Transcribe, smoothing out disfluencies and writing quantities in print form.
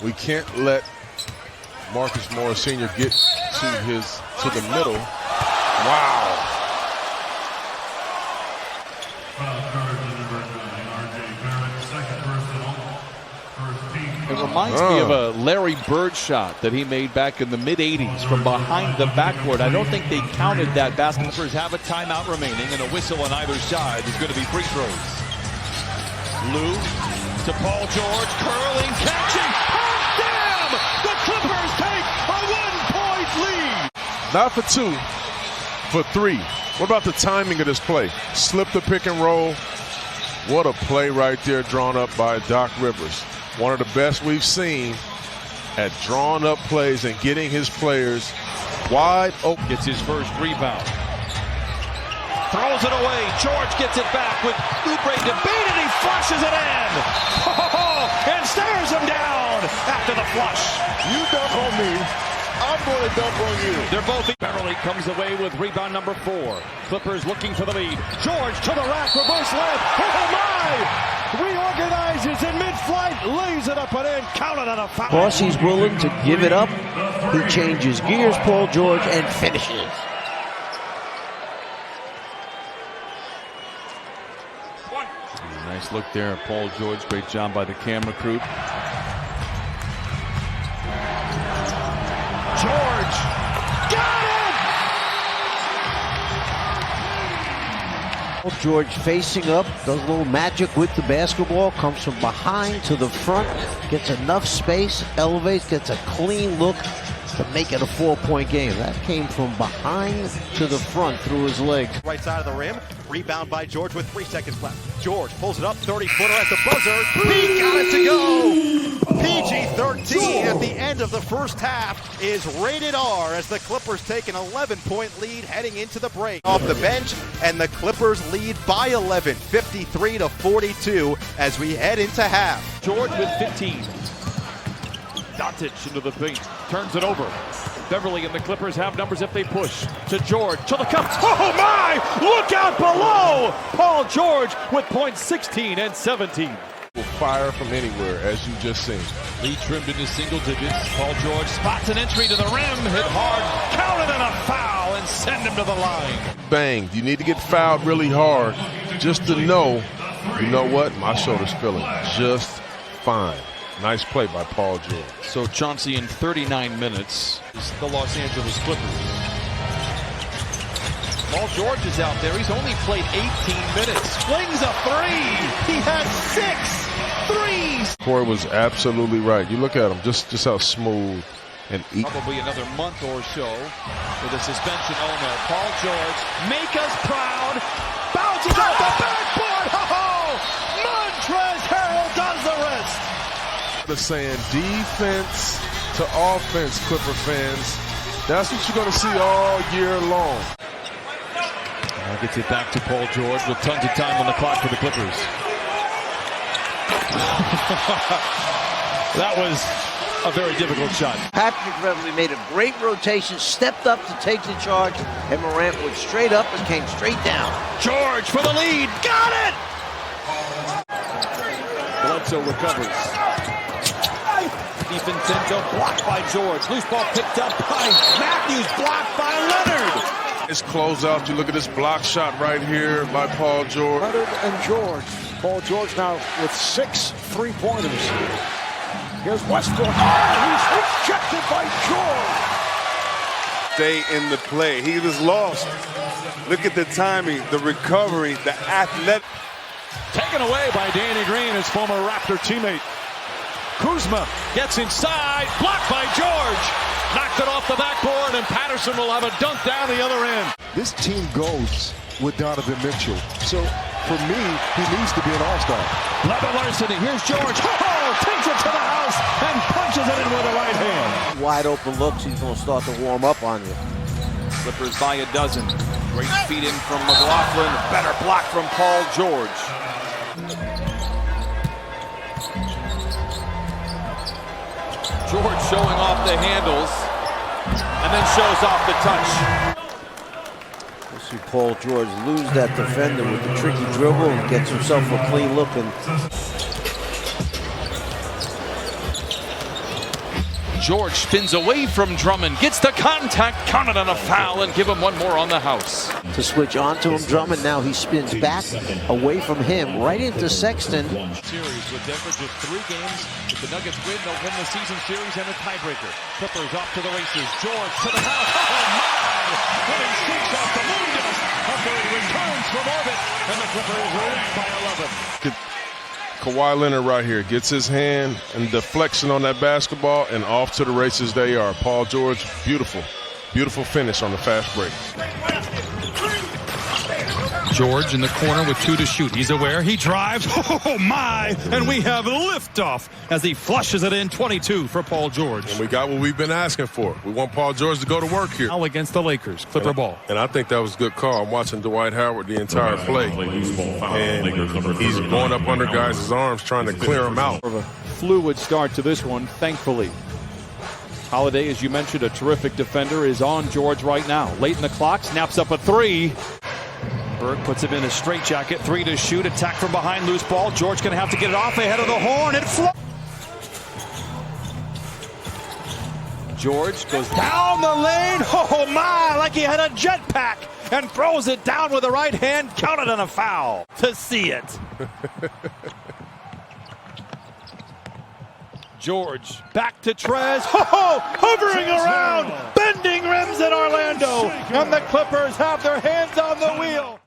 We can't let Marcus Morris Sr. get to the middle. Wow. It reminds me of a Larry Bird shot that he made back in the mid-'80s from behind the backboard. I don't think they counted that basket. Clippers have a timeout remaining, and a whistle on either side is going to be free throws. Lou to Paul George, curling, catching. Oh, damn! The Clippers take a 1-point lead. Not for two, for three. What about the timing of this play? Slip the pick and roll. What a play right there drawn up by Doc Rivers. One of the best we've seen at drawing up plays and getting his players wide open. Gets his first rebound. Throws it away. George gets it back with Oubre to beat it. He flushes it in. And stares him down after the flush. You dunk on me, I'm going to dunk on you. They're both. Beverly comes away with rebound number 4. Clippers looking for the lead. George to the rack. Reverse layup. Oh, my! Reorganizes in mid-flight. Lays it up and in. Counted on a foul. Bossie's willing to give it up. He changes gears, Paul George, and finishes. Nice look there, Paul George. Great job by the camera crew. George got it! Paul George facing up, does a little magic with the basketball, comes from behind to the front, gets enough space, elevates, gets a clean look to make it a 4-point game. That came from behind to the front through his legs. Right side of the rim, rebound by George with 3 seconds left. George pulls it up, 30-footer at the buzzer. He got it to go! PG-13 at the end of the first half is rated R as the Clippers take an 11-point lead heading into the break. Off the bench, and the Clippers lead by 11, 53-42 as we head into half. George with 15. Doncic into the paint, turns it over. Beverly and the Clippers have numbers if they push. To George, to the cup. Oh my! Look out below! Paul George with points 16 and 17. Fire from anywhere, as you just seen. Lead trimmed into single digits. Paul George spots an entry to the rim, hit hard, counted and a foul, and send him to the line. Bang. You need to get fouled really hard just to know, you know what? My shoulder's feeling just fine. Nice play by Paul George. So Chauncey in 39 minutes is the Los Angeles Clippers. Paul George is out there. He's only played 18 minutes. Flings a 3. He has 6 threes. Corey was absolutely right. You look at him, just how smooth and easy. Probably another month or so with a suspension. Oh no. Paul George, make us proud. Bounces off the backboard. Oh! Montrezl Harrell does the rest. The saying defense to offense, Clipper fans. That's what you're going to see all year long. Gets it back to Paul George with tons of time on the clock for the Clippers. That was a very difficult shot. Patrick Beverly made a great rotation, stepped up to take the charge, and Morant went straight up and came straight down. George for the lead. Got it! Bledsoe recovers. DiVincenzo blocked by George. Loose ball picked up by Matthews, blocked by Leonard. His closeout, you look at this block shot right here by Paul George. Leonard and George. Paul George now with 6 3-pointers. Here's Westbrook. He's rejected by George. Stay in the play. He was lost. Look at the timing, the recovery, the athletic. Taken away by Danny Green, his former Raptor teammate. Kuzma gets inside, blocked by George. Knocked it off the backboard, and Patterson will have a dunk down the other end. This team goes with Donovan Mitchell. So, for me, he needs to be an all-star. Levin Larceny, here's George. Oh, takes it to the house and punches it in with the right hand. Wide open looks, he's going to start to warm up on you. Clippers by a dozen. Great feed in from McLaughlin. Better block from Paul George. George showing off the handles and then shows off the touch. We'll see Paul George lose that defender with the tricky dribble and gets himself a clean look. And George spins away from Drummond, gets the contact, counted on a foul, and give him one more on the house. To switch onto him, Drummond. Now he spins back away from him, right into Sexton. Series with Denver, just 3 games. If the Nuggets win, they'll win the season series and a tiebreaker. Clippers off to the races. George to the house. Oh my! When he shoots off the moon dust after he returns from orbit, and the Clippers win by 11. Kawhi Leonard right here gets his hand and deflection on that basketball, and off to the races they are. Paul George, beautiful, beautiful finish on the fast break. George in the corner with 2 to shoot. He's aware. He drives. Oh, my. And we have liftoff as he flushes it in. 22 for Paul George. And we got what we've been asking for. We want Paul George to go to work here. Now against the Lakers. Clipper ball. And I think that was a good call. I'm watching Dwight Howard the entire play. And he's going up under guys' arms trying to clear them out. A fluid start to this one, thankfully. Holiday, as you mentioned, a terrific defender, is on George right now. Late in the clock, snaps up a 3. Berg puts him in a straitjacket. 3 to shoot. Attack from behind. Loose ball. George going to have to get it off ahead of the horn. It floats. George goes Down the lane. Oh, my. Like he had a jetpack. And throws it down with the right hand. Counted on a foul. To see it. George. Back to Trez. Oh, hovering around. Bending rims in Orlando. And the Clippers have their hands on the wheel.